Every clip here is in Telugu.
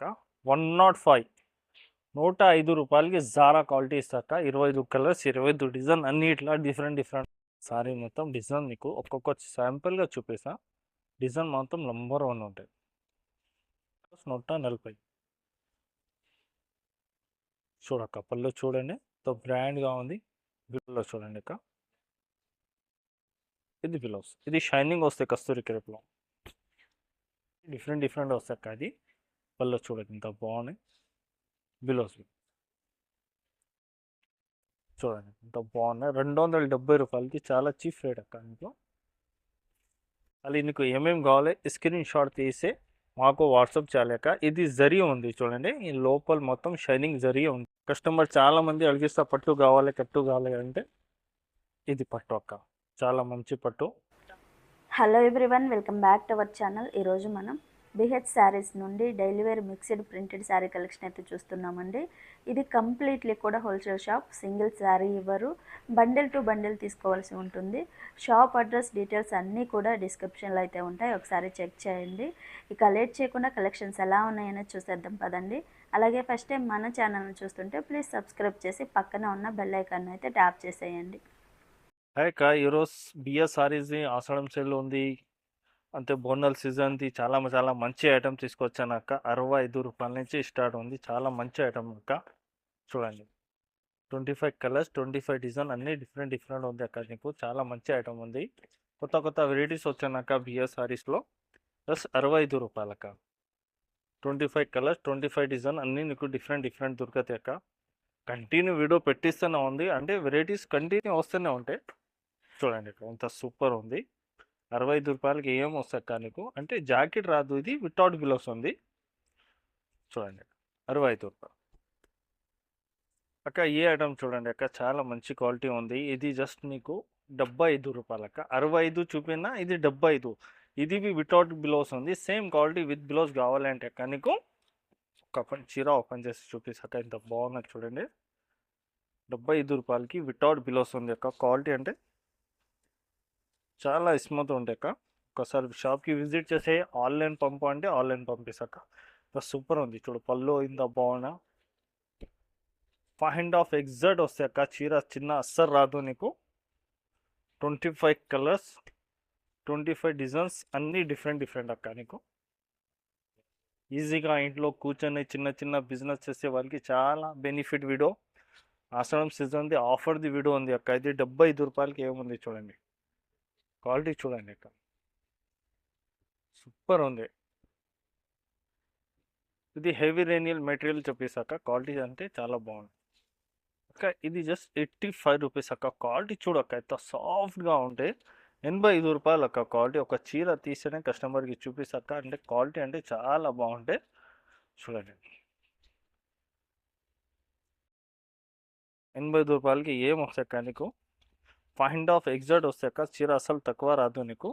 అక్క 105 రూపాయలకి జారా క్వాలిటీ ఇస్తాక 25 కలర్స్ 25 డిజైన్ అన్ని ఇట్లా డిఫరెంట్ సారీ మొత్తం డిజైన్ నీకు ఒక్కొక్క శాంపుల్గా చూపిస్తా. డిజైన్ మొత్తం నంబర్ 1 ఉంటాయి. 140 చూడక్క పళ్ళు చూడండి బ్రాండ్గా ఉంది. బిలో చూడండి అక్క, ఇది బిలోస్, ఇది షైనింగ్ వస్తాయి కస్తూరి క్రేప్లో డిఫరెంట్ వస్తాయి అక్క. అది పళ్ళు చూడండి ఇంత బాగున్నాయి. బిలోస్ చూడండి ఇంత బాగున్నాయి. 270 రూపాయలకి చాలా చీప్ రేట్ అక్క. ఇంట్లో అది నీకు ఏమేమి కావాలి స్క్రీన్ షాట్ తీసి మాకు వాట్సాప్ చేయలేక. ఇది జరీ ఉంది చూడండి, ఈ లోపల మొత్తం షైనింగ్ జరీ ఉంది. కస్టమర్ చాలా మంది అడిగిస్తా పట్టు కావాలి కట్టు కావాలి అంటే ఇది పట్టు అక్క, చాలా మంచి పట్టు. Hello everyone, welcome back to our channel. ఈరోజు మనం బిహెచ్ శారీస్ నుండి daily wear mixed printed sari collection అయితే చూస్తున్నామండి. ఇది కంప్లీట్లీ కూడా హోల్సేల్ షాప్. సింగిల్ శారీ ఇవ్వరు, బండిల్ టు బండిల్ తీసుకోవాల్సి ఉంటుంది. షాప్ అడ్రస్ డీటెయిల్స్ అన్నీ కూడా డిస్క్రిప్షన్లో అయితే ఉంటాయి, ఒకసారి చెక్ చేయండి. ఇక లేట్ చేయకుండా కలెక్షన్స్ ఎలా ఉన్నాయని చూసేద్దాం పదండి. అలాగే ఫస్ట్ టైం మన ఛానల్ని చూస్తుంటే ప్లీజ్ సబ్స్క్రైబ్ చేసి పక్కన ఉన్న బెల్ ఐకాన్ అయితే ట్యాప్ చేసేయండి. అక్క ఈరోజు బిఎస్ సారీస్ ఆషాఢం సేల్ ఉంది, అంతే బోనల్ సీజన్ది చాలా మంచి ఐటమ్ తీసుకొచ్చాను అక్క. 65 రూపాయల నుంచి స్టార్ట్ ఉంది, చాలా మంచి ఐటమ్ అక్క. చూడండి 25 కలర్స్ 25 డిజైన్ అన్నీ డిఫరెంట్ ఉంది అక్క. నీకు చాలా మంచి ఐటమ్ ఉంది, కొత్త వెరైటీస్ వచ్చానక్క బిఎస్ సారీస్లో. ప్లస్ 65 రూపాయలక్క. 25 కలర్స్ 25 డిజైన్ అన్నీ నీకు డిఫరెంట్ దొరుకుతాయి అక్క. కంటిన్యూ వీడియో పెట్టిస్తూనే ఉంది, అంటే వెరైటీస్ కంటిన్యూ వస్తూనే ఉంటాయి. చూడండి ఇక్కడ ఇంత సూపర్ ఉంది. 65 రూపాయలకి ఏం వస్తాక నీకు, అంటే జాకెట్ రాదు, ఇది వితౌట్ బిలోస్ ఉంది. చూడండి 65 రూపాయలు అక్క. ఈ ఐటమ్ చూడండి అక్క, చాలా మంచి క్వాలిటీ ఉంది. ఇది జస్ట్ నీకు 75 రూపాయలు అక్క. 65 చూపినా, ఇది 75. ఇది వితౌట్ బిలోస్ ఉంది, సేమ్ క్వాలిటీ. విత్ బిలోస్ కావాలంటే అక్క నీకు ఒక చీర ఓపెన్ చేసి చూపిస్తాక ఇంత బాగున్నది చూడండి. 75 రూపాయలకి వితౌట్ బిలోస్ ఉంది అక్క. క్వాలిటీ అంటే చాలా స్మూత్ ఉంటాయి అక్క. ఒకసారి షాప్కి విజిట్ చేసే ఆన్లైన్ పంపు అంటే ఆన్లైన్ పంపిస్తాక. సూపర్ ఉంది చూడు, పళ్ళు ఇంత బాగున్నా 5.5 ఎగ్జాక్ట్ వస్తాయి అక్క. చీర చిన్న అస్సలు రాదు నీకు. 25 కలర్స్ 25 డిజైన్స్ అన్నీ డిఫరెంట్ అక్క. నీకు ఈజీగా ఇంట్లో కూర్చొని చిన్న బిజినెస్ చేసే వాళ్ళకి చాలా బెనిఫిట్ వీడియో. ఆషాఢం సీజన్ది ఆఫర్ది వీడియో ఉంది అక్క. ఇది 75 రూపాయలకి ఏముంది చూడండి, క్వాలిటీ చూడండి అక్క, సూపర్ ఉంది. ఇది హెవీ రేనియల్ మెటీరియల్ చెప్పేసాక క్వాలిటీ అంటే చాలా బాగుంది అక్క. ఇది జస్ట్ 85 రూపీస్ అక్క. క్వాలిటీ చూడక్క ఎంత సాఫ్ట్గా ఉంటే. 85 రూపాయలు అక్క క్వాలిటీ. ఒక చీర తీస్తేనే కస్టమర్కి చూపిస్తాక, అంటే క్వాలిటీ అంటే చాలా బాగుంటాయి. చూడండి 85 రూపాయలకి ఏం వస్తాక నీకు 5.5 ఎగ్జాక్ట్ వస్తాక. చీర అసలు తక్కువ రాదు నీకు.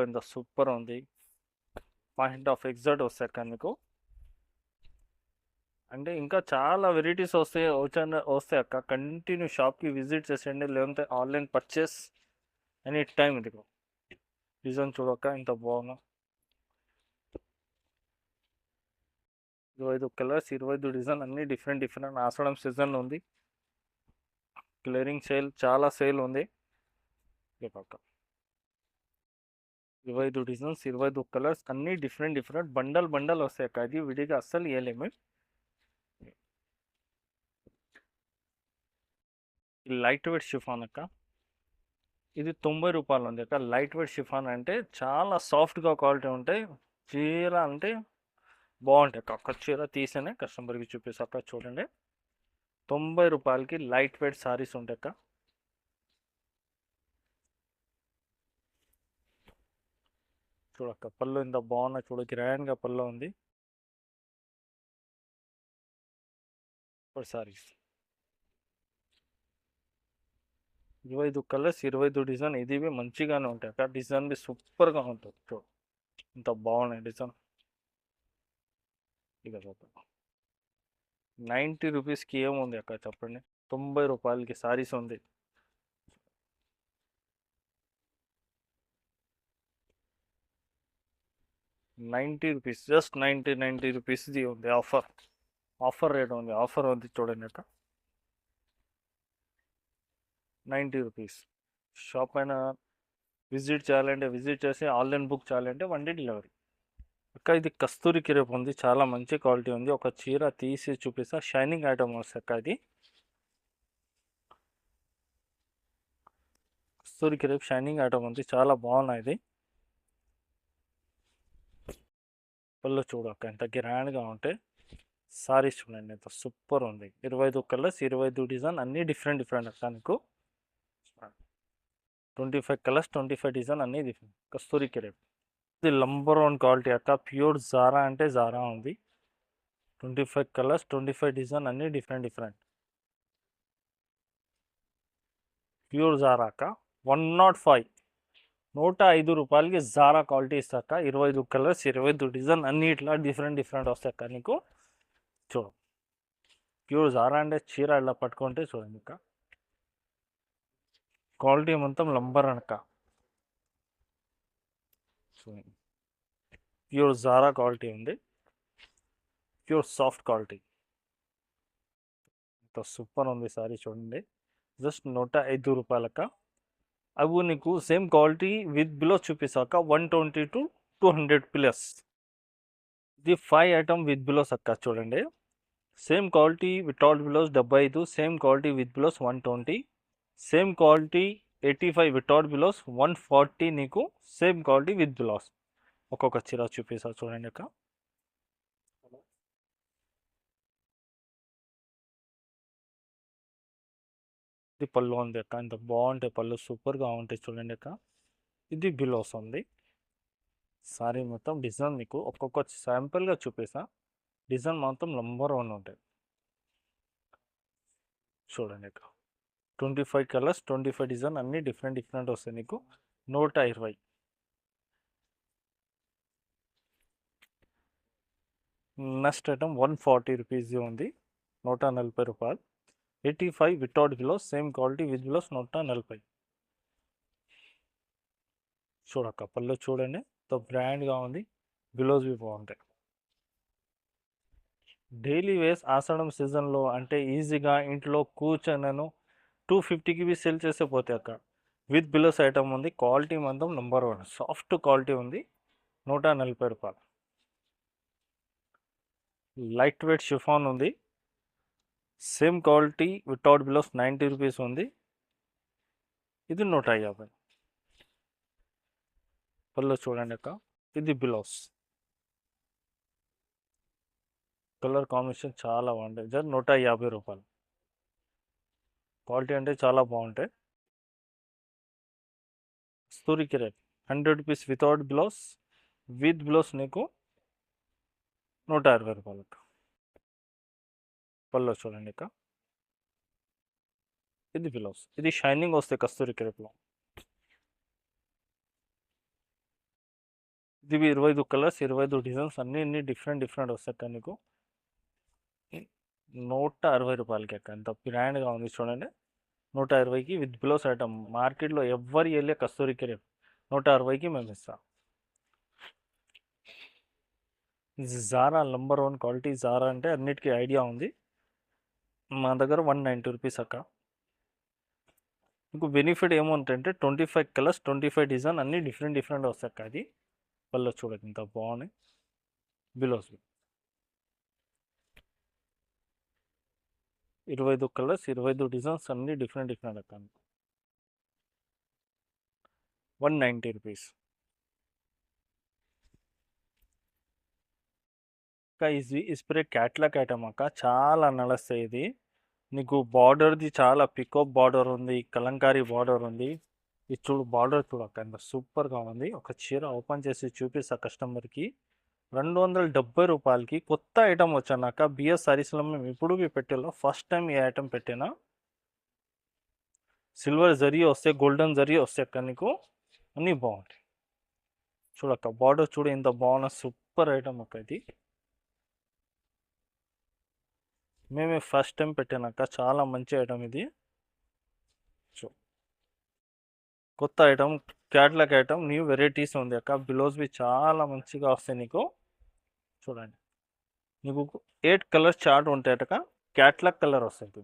ఇంత సూపర్ ఉంది. 5.5 ఎగ్జాక్ట్ వస్తాక నీకు, అంటే ఇంకా చాలా వెరైటీస్ వస్తాయి అక్క. కంటిన్యూ షాప్కి విజిట్ చేసేయండి, లేదంటే ఆన్లైన్ పర్చేస్ ఎనీ టైం. ఇదిగో డిజైన్ చూడక్క ఇంత బాగున్నా. 25 కలర్స్ 25 డిజైన్ అన్నీ డిఫరెంట్. ఆషాఢం సీజన్ ఉంది, క్లియరింగ్ సేల్, చాలా సేల్ ఉంది. పక్క 25 డిజైన్స్ 25 కలర్స్ అన్నీ డిఫరెంట్ బండల్ వస్తాయి అక్క. అది విడిగా అస్సలు ఇవ్వలేము. లైట్ వెయిట్ షిఫాన్ అక్క. ఇది 90 రూపాయలు ఉంది అక్క. లైట్ వెయిట్ షిఫాన్ అంటే చాలా సాఫ్ట్గా క్వాలిటీ ఉంటాయి. చీర అంటే బాగుంటాయి అక్క. ఒక్క చీర తీసేనే కస్టమర్కి చూపిస్తాక. చూడండి 90 రూపాయలకి లైట్ వెయిట్ సారీస్ ఉంటాయి అక్క. చూడక్క పళ్ళు ఇంత బాగున్నాయి చూడ, గ్రాండ్గా పళ్ళు ఉంది. Saris 25 colours 25 design. ఇది మంచిగానే ఉంటాయి అక్క. డిజైన్ సూపర్గా ఉంటుంది చూడు, ఇంత బాగున్నాయి డిజైన్. ఇక 90 రూపీస్కి ఏముంది అక్క చెప్పండి. 90 రూపాయలకి సారీస్ ఉంది. 90 రూపీస్, జస్ట్ 90 రూపీస్ది ఉంది ఆఫర్ రేట్ ఉంది, ఆఫర్ ఉంది చూడండి అక్క. 90 రూపీస్. షాప్ పైన విజిట్ చేయాలంటే విజిట్ చేసి, ఆన్లైన్ బుక్ చేయాలంటే 1 డే డెలివరీ. అక్క ఇది కస్తూరి క్రేప్ ఉంది, చాలా మంచి క్వాలిటీ ఉంది. ఒక చీర తీసి చూపిస్తా, షైనింగ్ ఐటమ్ వస్తుంది అక్క. ఇది కస్తూరి క్రేప్ షైనింగ్ ఐటమ్ ఉంది, చాలా బాగున్నాయి. ఇది పళ్ళు చూడక్క ఎంత గ్రాండ్గా ఉంటే, సారీస్ చూడండి ఎంత సూపర్ ఉంది. 25 కలర్స్, 25 డిజైన్, అన్నీ డిఫరెంట్ అక్క. నీకు 25 కలర్స్, 25 డిజైన్, అన్నీ డిఫరెంట్. కస్తూరి క్రేప్ ఇది నంబర్ 1 క్వాలిటీ అక్క. ప్యూర్ జారా అంటే జారా ఉంది. 25 కలర్స్, 25 డిజైన్, అన్నీ డిఫరెంట్. ప్యూర్ జారా అక్క. 105 రూపాయలకి జారా క్వాలిటీ ఇస్తాక. 25 కలర్స్, 25 డిజైన్, అన్ని ఇట్లా డిఫరెంట్ వస్తాయి అక్క. నీకు చూడు, ప్యూర్ జారా అంటే చీర ఇలా పట్టుకుంటే చూడండి అక్క, క్వాలిటీ మొత్తం నంబర్ అక్క. చూడండి, ప్యూర్ జారా క్వాలిటీ ఉంది, ప్యూర్ సాఫ్ట్ క్వాలిటీ, సూపర్ ఉంది సారీ చూడండి. జస్ట్ 105 రూపాయలక్క. అవి నీకు సేమ్ క్వాలిటీ విత్ బిలో చూపిస్తాక 120 to 200 ప్లస్. ఇది 5 ఐటమ్ విత్ బిలోస్ అక్క. చూడండి, same quality without blouses 75, same quality with blouses 120, same quality 85 without blouses 140, నీకు సేమ్ క్వాలిటీ విత్ బిలోస్. ఒక్కొక్క చీర చూపిస్తా చూడండి అక్క. ఇది పళ్ళు ఉంది అక్క, ఇంత బాగుంటాయి పళ్ళు, సూపర్గా ఉంటాయి చూడండి అక్క. ఇది బిలోస్ ఉంది. సారీ మొత్తం డిజైన్ మీకు ఒక్కొక్క శాంపుల్గా చూపిస్తా. డిజైన్ మాత్రం నంబర్ 1 ఉంటాయి చూడండి అక్క. 25 కలర్స్, 25 డిజైన్, అన్నీ డిఫరెంట్ వస్తాయి నీకు. 120. నెక్స్ట్ ఐటమ్ 140 రూపీస్ ఉంది, 140 రూపాయలు. 85 without blouses, same quality with blouses 140. చూడక్క పళ్ళు చూడండి, బ్రాండ్గా ఉంది, బిలోస్ బాగుంటాయి. డైలీ వేస్ ఆషాఢం సీజన్లో అంటే ఈజీగా ఇంట్లో కూర్చొని 250కి సెల్ చేస్తే పోతాయి అక్క. విత్ బిలోస్ ఐటమ్ ఉంది, క్వాలిటీ మాత్రం నంబర్ 1, సాఫ్ట్ క్వాలిటీ ఉంది. 140 రూపాయలు. లైట్ వెయిట్ షిఫాన్ ఉంది, సేమ్ క్వాలిటీ వితౌట్ బిలోస్ 90 రూపీస్ ఉంది. ఇది 150. పళ్ళు చూడండి అక్క, ఇది బిలోస్. కలర్ కాంబినేషన్ చాలా బాగుంటాయి. జస్ట్ 150 రూపాయలు. క్వాలిటీ అంటే చాలా బాగుంటాయి. Kasturi crepe 100 rupees without blouse, with blouse నీకు 120 రూపాయలకు. పళ్ళు చూడండి ఇక, ఇది బ్లౌజ్. ఇది షైనింగ్ వస్తాయి కస్తూరి క్రేప్లో. ఇది 25 కలర్స్, 25 డిజైన్స్, అన్ని డిఫరెంట్ వస్తాయి అక్క. నీకు 160 రూపాయలకి అక్క. ఎంత బ్రాండ్గా ఉంది చూడండి. 160కి విత్ బ్లౌజ్ ఐటమ్. మార్కెట్లో ఎవ్వరు వెళ్ళే కస్తూరి క్రేప్ 160కి మేము ఇస్తాం. Zara number 1 quality. జారా అంటే అన్నిటికీ ఐడియా ఉంది. మా దగ్గర 190 రూపీస్ అక్క. మీకు బెనిఫిట్ ఏముంటుందంటే 25 కలర్స్, 25 డిజైన్, అన్ని డిఫరెంట్ వస్తాయి అక్క. అది పళ్ళు చూడండి ఇంత బాగున్నాయి. బిలోస్ 25 కలర్స్, 25 డిజైన్స్, అన్ని డిఫరెంట్ అక్క. 190 రూపీస్. అక్క ఇది స్ప్రే క్యాట్లాగ్ ఐటమ్ అక్క, చాలా నడుస్తాయి. ఇది నీకు బార్డర్ది చాలా పికప్ బార్డర్ ఉంది, కలంకారీ బార్డర్ ఉంది. ఇది చూడు, బార్డర్ చూడక్క ఎంత సూపర్గా ఉంది. ఒక చీర ఓపెన్ చేసి చూపిస్తా కస్టమర్కి. 270 రూపాయలకి కొత్త ఐటమ్ వచ్చానక్క. బిఎస్ సారీస్లో మేము ఇప్పుడు పెట్టేలో ఫస్ట్ టైం ఈ ఐటమ్ పెట్టినా. సిల్వర్ జరీ వస్తే, గోల్డెన్ జరీ వస్తే అక్క నీకు అన్నీ బాగుంటాయి. చూడక్క బార్డర్ చూడు ఎంత బాగున్నా, సూపర్ ఐటమ్ అక్క. ఇది మేమే ఫస్ట్ టైం పెట్టానక్క, చాలా మంచి ఐటమ్ ఇది. కొత్త item catalogue item new varieties ఉంది అక్క. బిలోస్ బి చాలా మంచిగా వస్తాయి నీకు. చూడండి నీకు 8 కలర్స్ చార్ట్ ఉంటాయి అక్క. క్యాట్లాగ్ కలర్ వస్తుంది.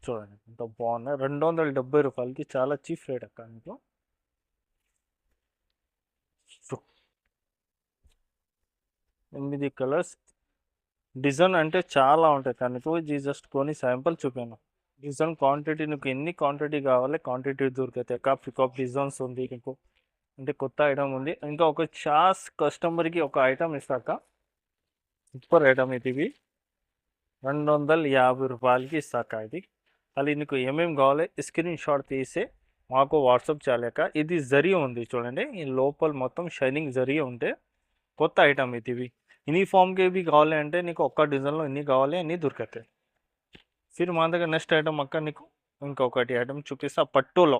చూడండి ఎంత బాగున్నాయి. 270 రూపాయలకి చాలా చీప్ రేట్ అక్క నీకు. 8 కలర్స్ డిజైన్ అంటే చాలా ఉంటాయి కానీ ఇది జస్ట్ కొన్ని శాంపుల్ చూపాను. డిజైన్ క్వాంటిటీ నీకు ఎన్ని క్వాంటిటీ కావాలి క్వాంటిటీ దొరుకుతాయి అక్క. పికప్ డిజైన్స్ ఉంది నీకు, అంటే కొత్త ఐటమ్ ఉంది. ఇంకా ఒక చాస్ కస్టమర్కి ఒక ఐటమ్ ఇస్తాక, సూపర్ ఐటమ్ ఇది 250 రూపాయలకి ఇస్తాక. ఇది అది నీకు ఏమేమి కావాలి స్క్రీన్ షాట్ తీసి మాకు వాట్సాప్ చేయలేక. ఇది జరీ ఉంది చూడండి, ఈ లోపల మొత్తం షైనింగ్ జరీ ఉంటే కొత్త ఐటమ్ ఇది. యూనిఫామ్కి भी కావాలి అంటే నీకు ఒక్క డిజైన్లో ఎన్ని కావాలి అన్నీ దొరుకుతాయి. ఫిర్ మా దగ్గర నెక్స్ట్ ఐటమ్ అక్క నీకు ఇంకొకటి ఐటమ్ చూపిస్తా. పట్టులో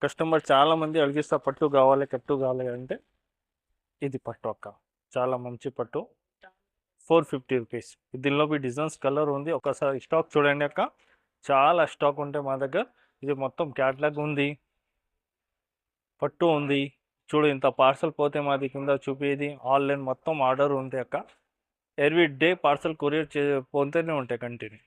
కస్టమర్ చాలామంది అడిగిస్తా పట్టు కావాలి అంటే ఇది పట్టు అక్క. చాలా మంచి పట్టు 450 రూపీస్. దీనిలో బి డిజైన్స్ కలర్ ఉంది. ఒకసారి స్టాక్ చూడండి అక్క, చాలా స్టాక్ ఉంటాయి మా దగ్గర. ఇది మొత్తం క్యాట్లాగ్ ఉంది, పట్టు ఉంది. చూడు ఇంత పార్సల్ పోతే మాది కింద చూపేది ఆన్లైన్ మొత్తం ఆర్డర్ ఉంది అక్క. ఎవ్రీ డే పార్సల్ కొరియర్ పోతూనే ఉంటాయి కంటిన్యూ.